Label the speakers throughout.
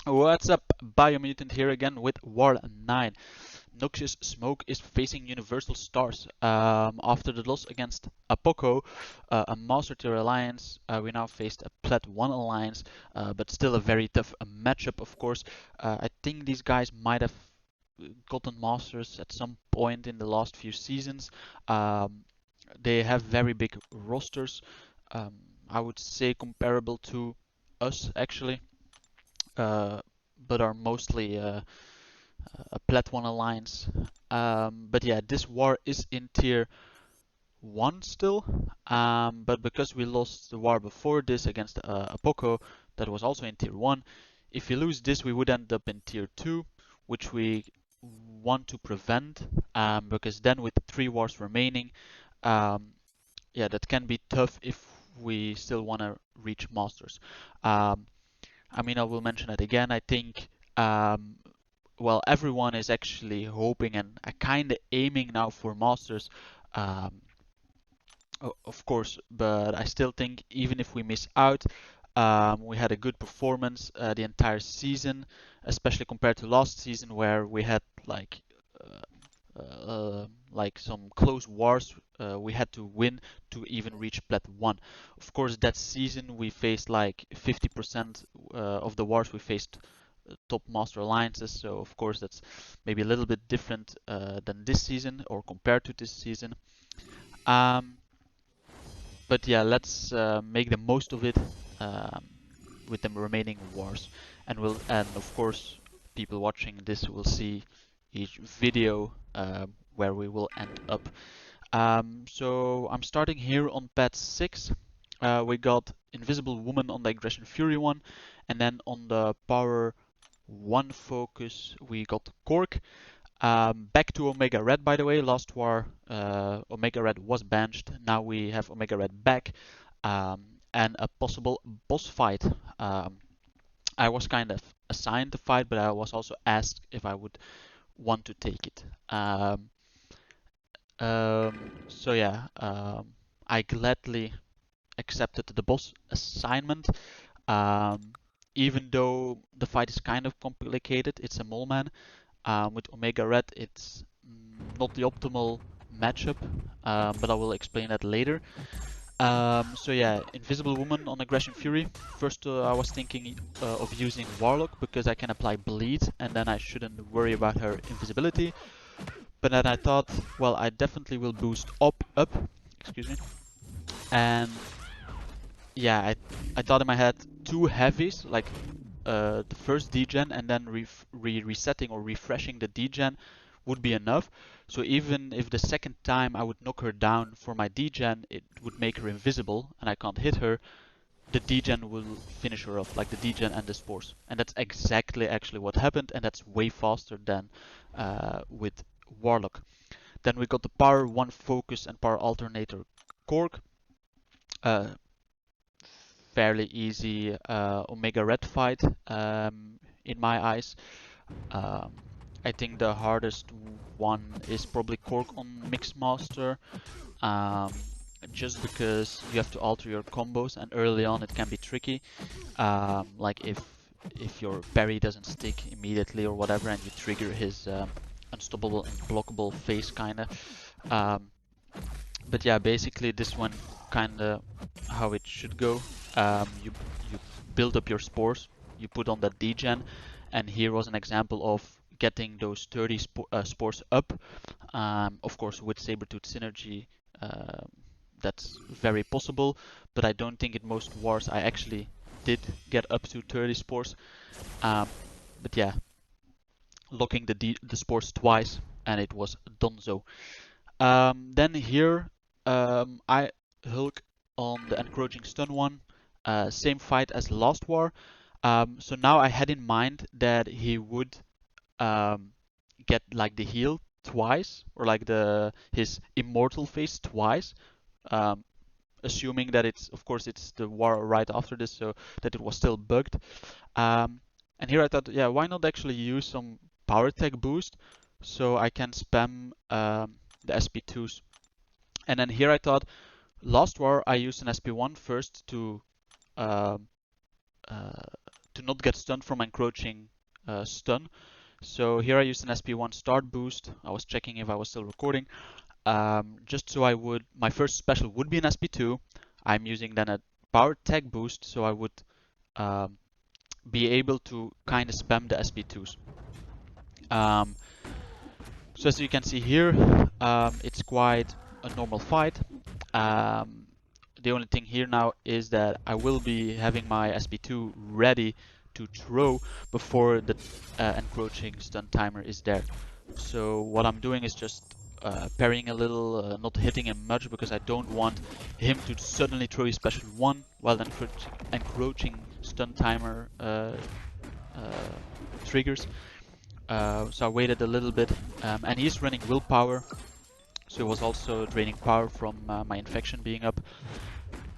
Speaker 1: What's up, Biomutant here again with War 9. Noxious Smoke is facing Universal Stars. After the loss against Apoco, a Master Tier alliance, we now faced a Plat 1 alliance, but still a very tough matchup, of course. I think these guys might have gotten Masters at some point in the last few seasons. Um, they have very big rosters. Um, I would say comparable to us, actually. Uh, but are mostly a Plat 1 alliance. But yeah, this war is in tier 1 still, but because we lost the war before this against Apoco, that was also in tier 1, if we lose this, we would end up in tier 2, which we want to prevent, because then with 3 wars remaining, um, yeah, that can be tough if we still want to reach Masters. Um, I mean, I will mention it again. I think, um, well, everyone is actually hoping and kind of aiming now for Masters, um, of course. But I still think even if we miss out, we had a good performance the entire season, especially compared to last season where we had like some close wars we had to win to even reach Plat 1. Of course, that season we faced like 50% of the wars we faced top master alliances, so of course that's maybe a little bit different than this season or compared to this season. Um, but yeah, let's make the most of it um, with the remaining wars, and of course people watching this will see each video where we will end up. So I'm starting here on pad 6. We got Invisible Woman on the Aggression Fury one, and then on the Power 1 focus we got Cork. Back to Omega Red, by the way. Last war, Omega Red was benched. Now we have Omega Red back, and a possible boss fight. I was kind of assigned the fight, but I was also asked if I would want to take it. So yeah, I gladly accepted the boss assignment. Um, Even though the fight is kind of complicated, it's a mole man. With Omega Red, it's not the optimal matchup, but I will explain that later. So yeah, Invisible Woman on Aggression Fury. First, I was thinking of using Warlock because I can apply Bleed, and then I shouldn't worry about her invisibility. But then I thought, well, I definitely will boost up, excuse me, and yeah, I thought in my head two heavies, like the first degen and then resetting or refreshing the degen would be enough. So even if the second time I would knock her down for my degen, it would make her invisible and I can't hit her, the degen will finish her off, like the degen and the spores. And that's exactly actually what happened, and that's way faster than with Warlock. Then we got the Power 1 Focus and Power Alternator Cork. Uh, Fairly easy Omega Red fight in my eyes. Um, I think the hardest one is probably Cork on Mixmaster, um, just because you have to alter your combos and early on it can be tricky. Like if your parry doesn't stick immediately or whatever and you trigger his unstoppable and blockable phase kinda. Um, but yeah, basically this one kinda how it should go. You build up your spores, you put on that degen, and here was an example of getting those 30 spores up. Of course, with Sabertooth synergy, uh, that's very possible, but I don't think in most wars I actually did get up to 30 spores. Um, but yeah, locking the spores twice, and it was done so. Then here, I Hulk on the encroaching stun one, same fight as last war. So now I had in mind that he would um, get like the heal twice, or like the his immortal phase twice, um, assuming that it's, of course, it's the war right after this, so that it was still bugged. Um, and here I thought, yeah, why not actually use some power tech boost so I can spam the SP2s. And then here I thought, last war I used an SP1 first to um, uh, to not get stunned from encroaching stun. So here I used an SP1 start boost. I was checking if I was still recording. Just so my first special would be an SP2. I'm using then a power tech boost, so I would be able to kind of spam the SP2s. So as you can see here, it's quite a normal fight. The only thing here now is that I will be having my SP2 ready to throw before the encroaching stun timer is there. So what I'm doing is just parrying a little, not hitting him much because I don't want him to suddenly throw his special 1 while the encroaching stun timer triggers. So I waited a little bit, and he's running willpower, so it was also draining power from my infection being up.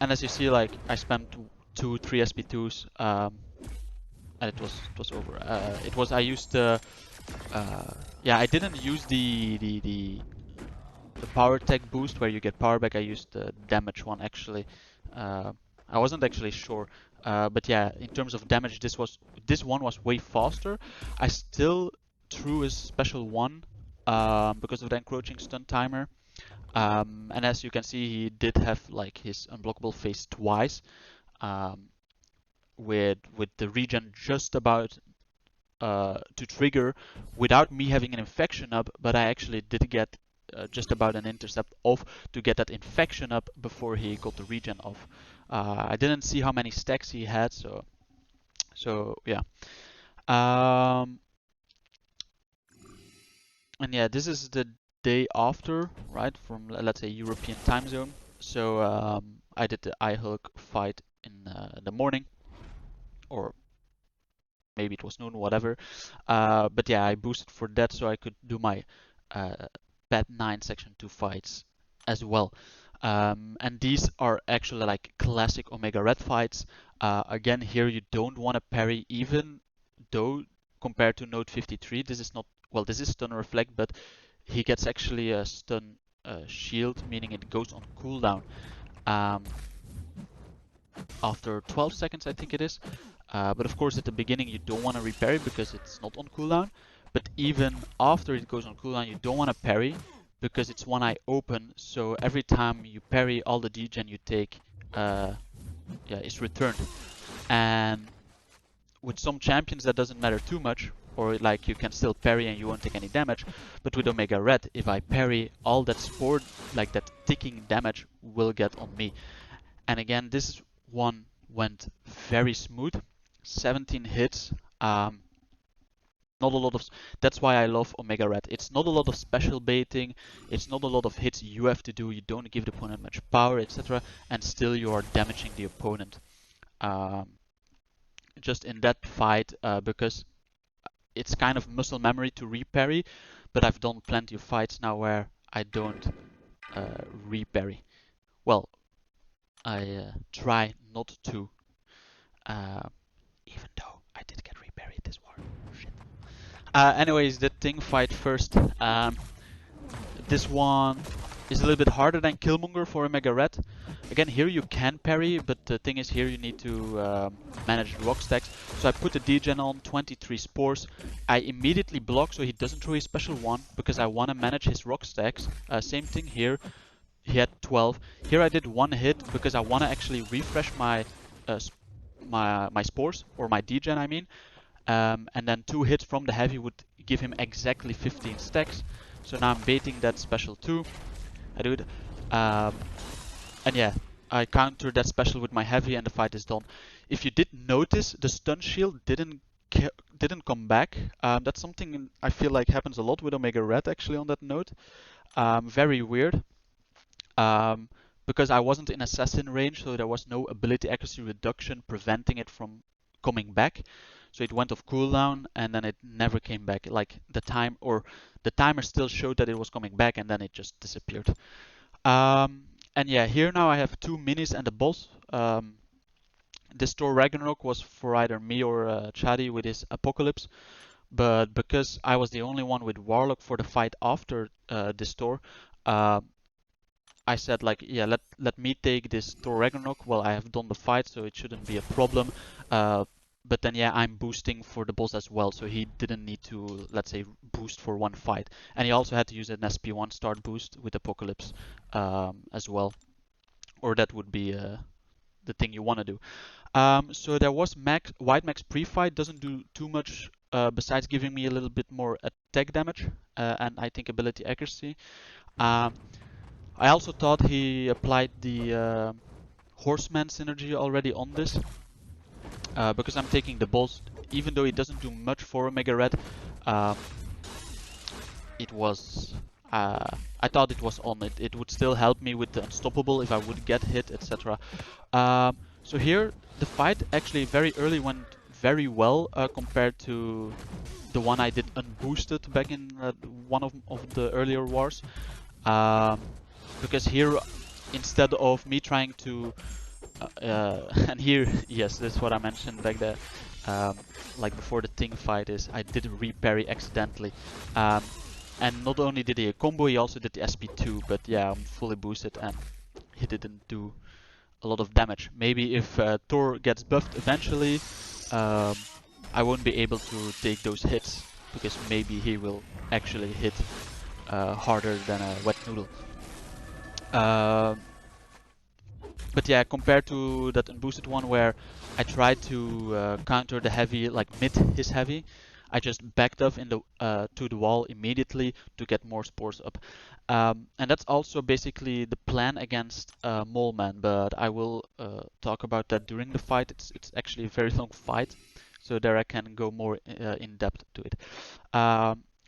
Speaker 1: And as you see, like I spammed 3 SP2s, and it was over. I used yeah, I didn't use the power tech boost where you get power back. I used the damage one actually. I wasn't actually sure, but yeah, in terms of damage, this one was way faster. I still threw his special 1 because of the encroaching stun timer. And as you can see, he did have like his unblockable phase twice, with the regen just about to trigger without me having an infection up, but I actually did get just about an intercept off to get that infection up before he got the regen off. I didn't see how many stacks he had, so yeah. And yeah, this is the day after, right, from let's say European time zone. So I did the eye hook fight in the morning, or maybe it was noon, whatever. But yeah, I boosted for that so I could do my Pet 9 Section 2 fights as well. And these are actually like classic Omega Red fights. Again, here you don't want to parry, even though compared to Note 53, this is not, well, this is stun reflect, but he gets actually a stun shield, meaning it goes on cooldown after 12 seconds, I think it is. But of course, at the beginning, you don't want to reparry because it's not on cooldown. But even after it goes on cooldown, you don't want to parry because it's one eye open. So every time you parry, all the degen you take is returned. And with some champions, that doesn't matter too much, or like you can still parry and you won't take any damage. But with Omega Red, if I parry, all that spore, like that ticking damage, will get on me. And again, this one went very smooth. 17 hits. Not a lot of. That's why I love Omega Red. It's not a lot of special baiting. It's not a lot of hits you have to do. You don't give the opponent much power, etc. And still you are damaging the opponent. Just in that fight, because it's kind of muscle memory to reparry, but I've done plenty of fights now where I don't reparry. Well, I try not to, even though I did get reparried this war. Shit. Anyways, the Ting fight first. This one is a little bit harder than Killmonger for Omega Red. Again, here you can parry, but the thing is here you need to manage rock stacks. So I put the degen on, 23 spores. I immediately block so he doesn't throw his special 1 because I want to manage his rock stacks. Same thing here. He had 12. Here I did 1 hit because I want to actually refresh my my spores, or my degen I mean. And then 2 hits from the heavy would give him exactly 15 stacks. So now I'm baiting that special 2. I do it. And yeah, I counter that special with my heavy and the fight is done. If you did notice, the stun shield didn't come back. That's something I feel like happens a lot with Omega Red actually on that note. Very weird. Because I wasn't in assassin range, so there was no ability accuracy reduction preventing it from coming back. So it went off cooldown and then it never came back. Like the timer still showed that it was coming back and then it just disappeared. And yeah, here now I have 2 minis and a boss. This Thor Ragnarok was for either me or Chadi with his Apocalypse. But because I was the only one with Warlock for the fight after this Thor, I said like, yeah, let me take this Thor Ragnarok. Well, I have done the fight, so it shouldn't be a problem. but then yeah, I'm boosting for the boss as well, so he didn't need to, let's say, boost for one fight. And he also had to use an SP1 start boost with Apocalypse as well, or that would be the thing you want to do. So there was White Max pre-fight, doesn't do too much besides giving me a little bit more attack damage and I think ability accuracy. Um, I also thought he applied the Horseman synergy already on this because I'm taking the balls, even though it doesn't do much for Omega Red. Um, it was I thought it was on it. It would still help me with the unstoppable if I would get hit, etc. So here the fight actually very early went very well compared to the one I did unboosted back in one of the earlier wars. Because here, instead of me trying to and here, yes, that's what I mentioned back there. Like before the Ting fight is, I did re-parry accidentally. And not only did he a combo, he also did the SP2, but yeah, I'm fully boosted and he didn't do a lot of damage. Maybe if Thor gets buffed eventually, I won't be able to take those hits, because maybe he will actually hit harder than a wet noodle. But yeah, compared to that unboosted one where I tried to counter the heavy, like mid his heavy, I just backed off in the to the wall immediately to get more spores up. And that's also basically the plan against Mole Man, but I will talk about that during the fight. It's actually a very long fight, so there I can go more in depth to it.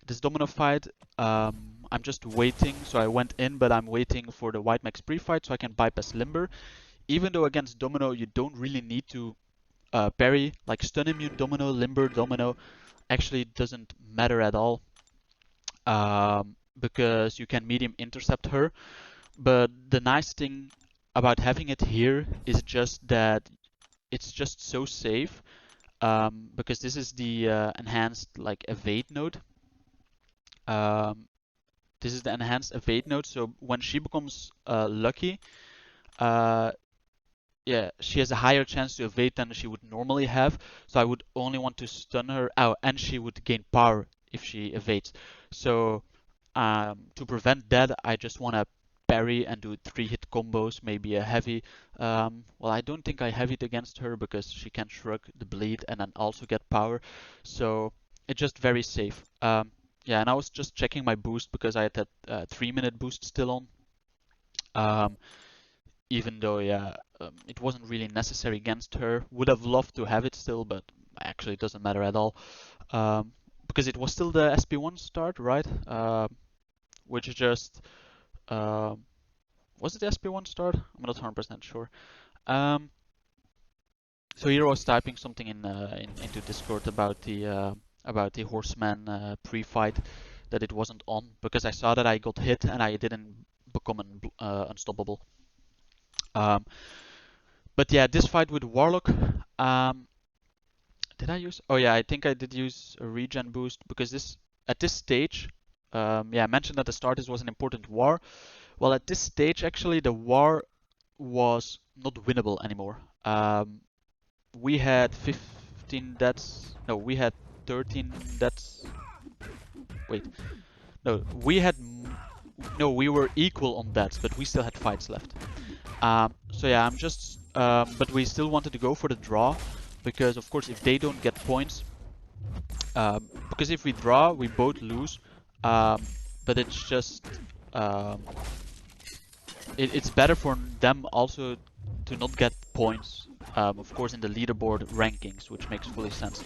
Speaker 1: This Domino fight, I'm just waiting, so I went in, but I'm waiting for the White Max pre-fight so I can bypass Limber. Even though against Domino you don't really need to parry, like stun immune Domino, Limber Domino actually doesn't matter at all, because you can medium intercept her. But the nice thing about having it here is just that it's just so safe, because this is the enhanced like evade node. This is the enhanced evade node, so when she becomes lucky, yeah, she has a higher chance to evade than she would normally have. So I would only want to stun her. Oh, and she would gain power if she evades. So to prevent that, I just want to parry and do 3-hit combos, maybe a heavy. Well, I don't think I heavied against her because she can shrug the bleed and then also get power. So it's just very safe. Yeah, and I was just checking my boost because I had that 3-minute boost still on. Even though, yeah, it wasn't really necessary against her. Would have loved to have it still, but actually it doesn't matter at all. Because it was still the SP1 start, right? Which is just... was it the SP1 start? I'm not 100% sure. So here I was typing something into Discord about the Horseman pre-fight, that it wasn't on, because I saw that I got hit and I didn't become unstoppable. But yeah, this fight with Warlock, did I use? Oh yeah, I think I did use a regen boost, because at this stage, yeah, I mentioned at the start this was an important war. Well, at this stage actually the war was not winnable anymore. We had 15 deaths. No, we had 13 deaths. Wait, no, we were equal on deaths, but we still had fights left. So yeah, but we still wanted to go for the draw, because of course if they don't get points, because if we draw, we both lose. But it's just, it's better for them also to not get points. Of course, in the leaderboard rankings, which makes fully sense.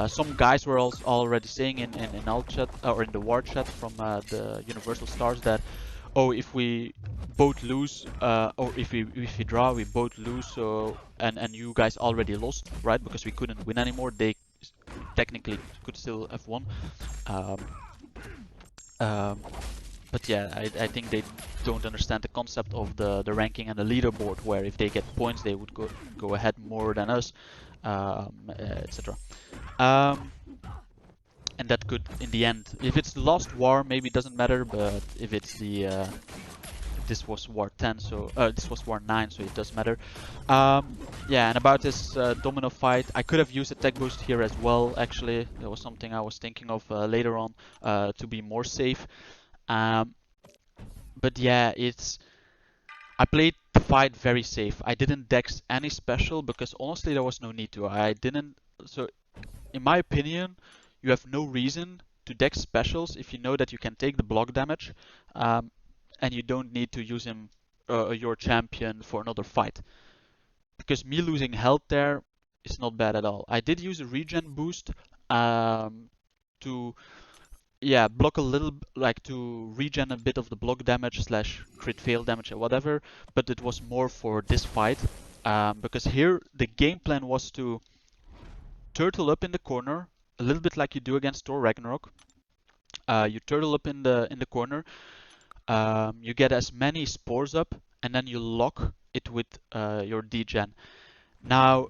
Speaker 1: Some guys were also already saying in our chat, or in the war chat from the Universal Stars, that if we both lose, or if we draw, we both lose. So and you guys already lost, right? Because we couldn't win anymore. They technically could still have won. But yeah, I think they don't understand the concept of the ranking and the leaderboard, where if they get points, they would go ahead more than us, etc. And that could, in the end, if it's lost war, maybe it doesn't matter. But if it's the this was War 10, so this was War 9, so it does matter. Yeah, and about this domino fight, I could have used a tech boost here as well. Actually, that was something I was thinking of later on to be more safe. But yeah, I played the fight very safe. I didn't dex any special because honestly there was no need to. I didn't. So in my opinion, you have no reason to dex specials if you know that you can take the block damage, and you don't need to use him, your champion, for another fight. Because me losing health there is not bad at all. I did use a regen boost to block a little, like to regen a bit of the block damage slash crit fail damage or whatever, but it was more for this fight, because here the game plan was to turtle up in the corner, a little bit like you do against Thor Ragnarok. You turtle up in the corner, you get as many spores up, and then you lock it with your degen. Now,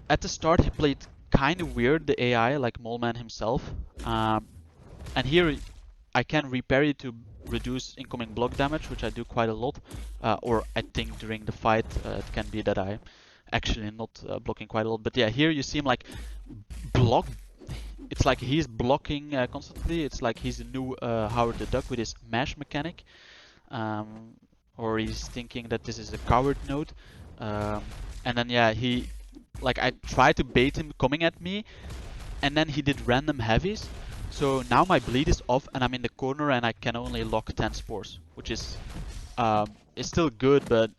Speaker 1: at the start he played kind of weird, the AI, like Moleman himself. And here I can reparry to reduce incoming block damage, which I do quite a lot. Or I think during the fight it can be that I actually not blocking quite a lot. But yeah, here you see him like block. It's like he's blocking constantly. It's like he's a new Howard the Duck with his mash mechanic. Or he's thinking that this is a coward node. And then yeah, I tried to bait him coming at me, and then he did random heavies. So now my bleed is off and I'm in the corner and I can only lock 10 spores, which is still good, but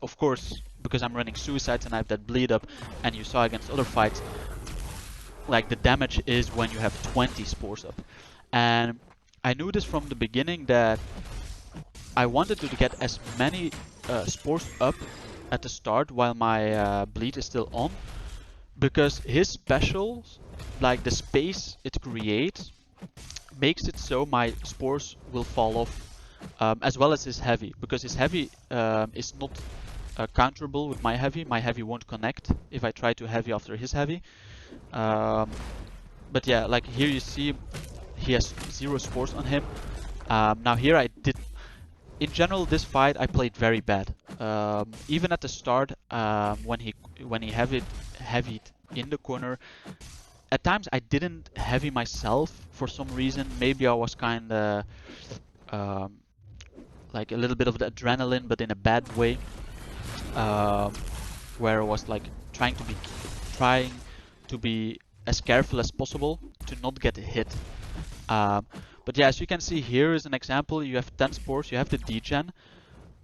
Speaker 1: of course, because I'm running suicides and I have that bleed up, and you saw against other fights, like the damage is when you have 20 spores up. And I knew this from the beginning that I wanted to get as many spores up at the start while my bleed is still on, because his specials, like the space it creates, makes it so my spores will fall off, as well as his heavy, because his heavy is not counterable with my heavy. My heavy won't connect if I try to heavy after his heavy. But yeah, like here you see he has 0 spores on him. Now here I did, in general this fight I played very bad. Even at the start, when he heavied in the corner, at times I didn't heavy myself for some reason. Maybe I was kinda like a little bit of the adrenaline, but in a bad way, where I was like trying to be as careful as possible to not get hit. But yeah, as you can see, here is an example. You have 10 spores, you have the degen,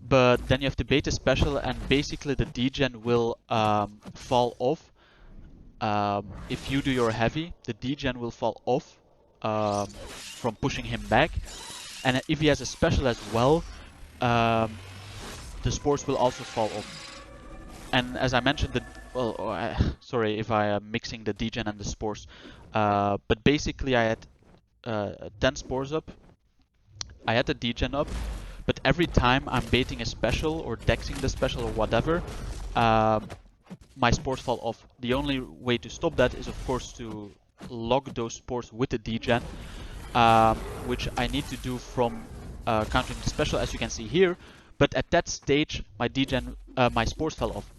Speaker 1: but then you have the beta special, and basically the degen will fall off. If you do your heavy, the degen will fall off from pushing him back. And if he has a special as well, the spores will also fall off. And as I mentioned, sorry if I am mixing the degen and the spores, but basically I had 10 spores up, I had the degen up, but every time I'm baiting a special or dexing the special or whatever, my spores fall off. The only way to stop that is of course to lock those spores with the degen, which I need to do from countering the special, as you can see here. But at that stage, my my spores fell off.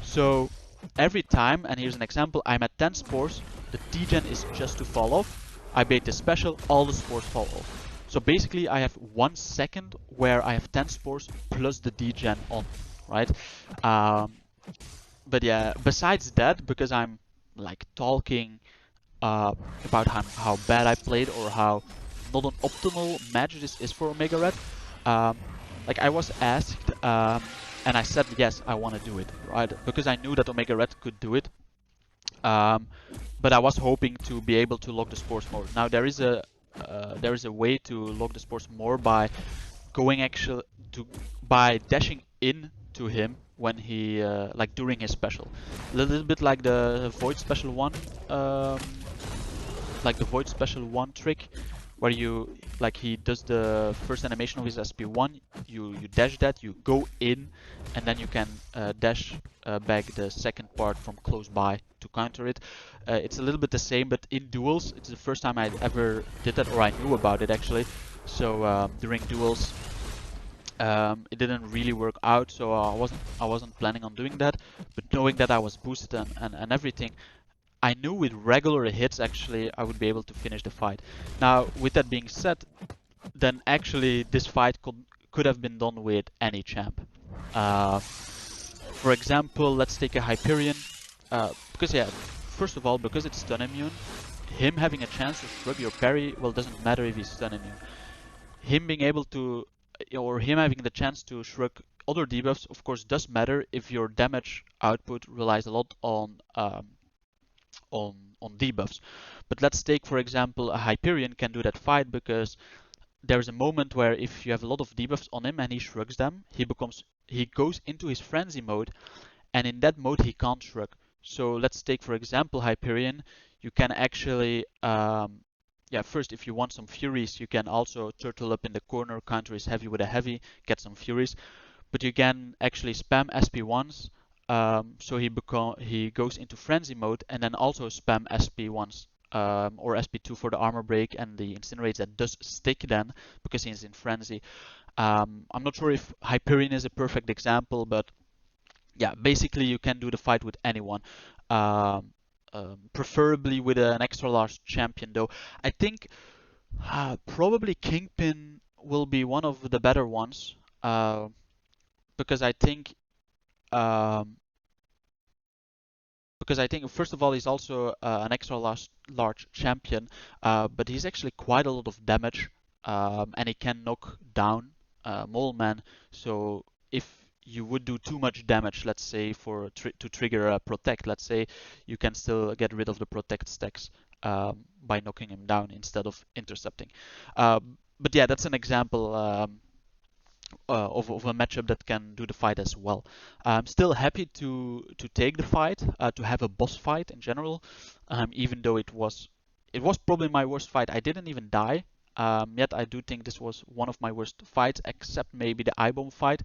Speaker 1: So every time, and here's an example, I'm at 10 spores, the degen is just to fall off. I bait the special, all the spores fall off. So basically I have 1 second where I have 10 spores plus the degen on, right? But yeah, besides that, because I'm like talking about how bad I played or how not an optimal match this is for Omega Red, like I was asked, and I said yes, I want to do it, right? Because I knew that Omega Red could do it. But I was hoping to be able to lock the spores more. Now there is a way to lock the spores more by by dashing in to him when he like during his special, a little bit like the Void Special 1, trick, where you like he does the first animation of his SP1, you dash that, you go in, and then you can dash back the second part from close by to counter it. It's a little bit the same, but in duels, it's the first time I ever did that, or I knew about it actually. So during duels, It didn't really work out, so I wasn't planning on doing that. But knowing that I was boosted and everything, I knew with regular hits actually I would be able to finish the fight. Now, with that being said, then actually this fight could have been done with any champ. For example, let's take a Hyperion. Because yeah, first of all, because it's stun immune, him having a chance to shrug your parry, well, doesn't matter if he's stun immune. Him being able to, or him having the chance to shrug other debuffs, of course, does matter if your damage output relies a lot on debuffs. But let's take, for example, a Hyperion can do that fight because there's a moment where if you have a lot of debuffs on him and he shrugs them, he goes into his frenzy mode, and in that mode he can't shrug. So let's take for example Hyperion. You can actually yeah, first if you want some furies, you can also turtle up in the corner, counter his heavy with a heavy, get some furies. But you can actually spam SP1s, so he goes into frenzy mode, and then also spam SP1s, or SP2 for the armor break and the incinerates that does stick then because he's in frenzy. I'm not sure if Hyperion is a perfect example, but yeah, basically you can do the fight with anyone. Preferably with an extra large champion though. I think probably Kingpin will be one of the better ones, because I think um, first of all he's also an extra large champion, but he's actually quite a lot of damage, and he can knock down Mole Man. So if you would do too much damage, let's say to trigger a protect, let's say, you can still get rid of the protect stacks by knocking him down instead of intercepting. But yeah, that's an example. Of a matchup that can do the fight as well. I'm still happy to take the fight, to have a boss fight in general, even though it was probably my worst fight. I didn't even die, yet I do think this was one of my worst fights, except maybe the I-bomb fight,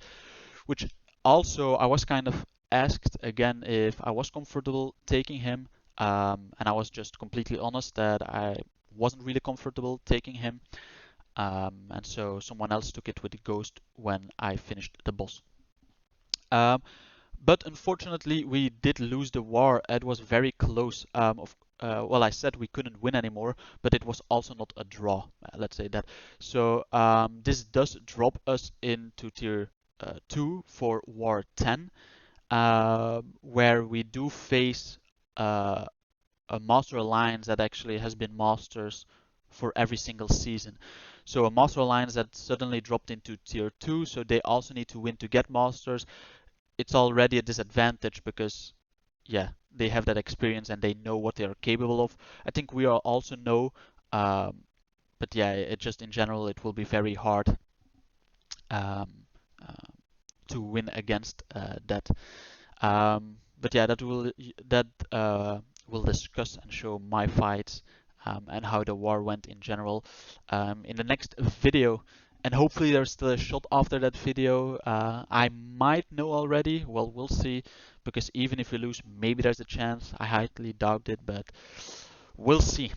Speaker 1: which also I was kind of asked again if I was comfortable taking him, and I was just completely honest that I wasn't really comfortable taking him. And so someone else took it with the ghost when I finished the boss. But unfortunately, we did lose the war. It was very close. Well, I said we couldn't win anymore, but it was also not a draw. Let's say that. So this does drop us into tier 2 for war 10, where we do face a master alliance that actually has been masters for every single season. So a master alliance that suddenly dropped into tier 2, so they also need to win to get masters. It's already a disadvantage because yeah, they have that experience and they know what they are capable of. I think we all also know, but yeah, it just in general it will be very hard um, uh, to win against that. But yeah, that will discuss and show my fights, and how the war went in general, in the next video. And hopefully there's still a shot after that video. I might know already. Well, we'll see. Because even if we lose, maybe there's a chance. I highly doubt it, but we'll see.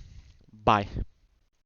Speaker 1: Bye.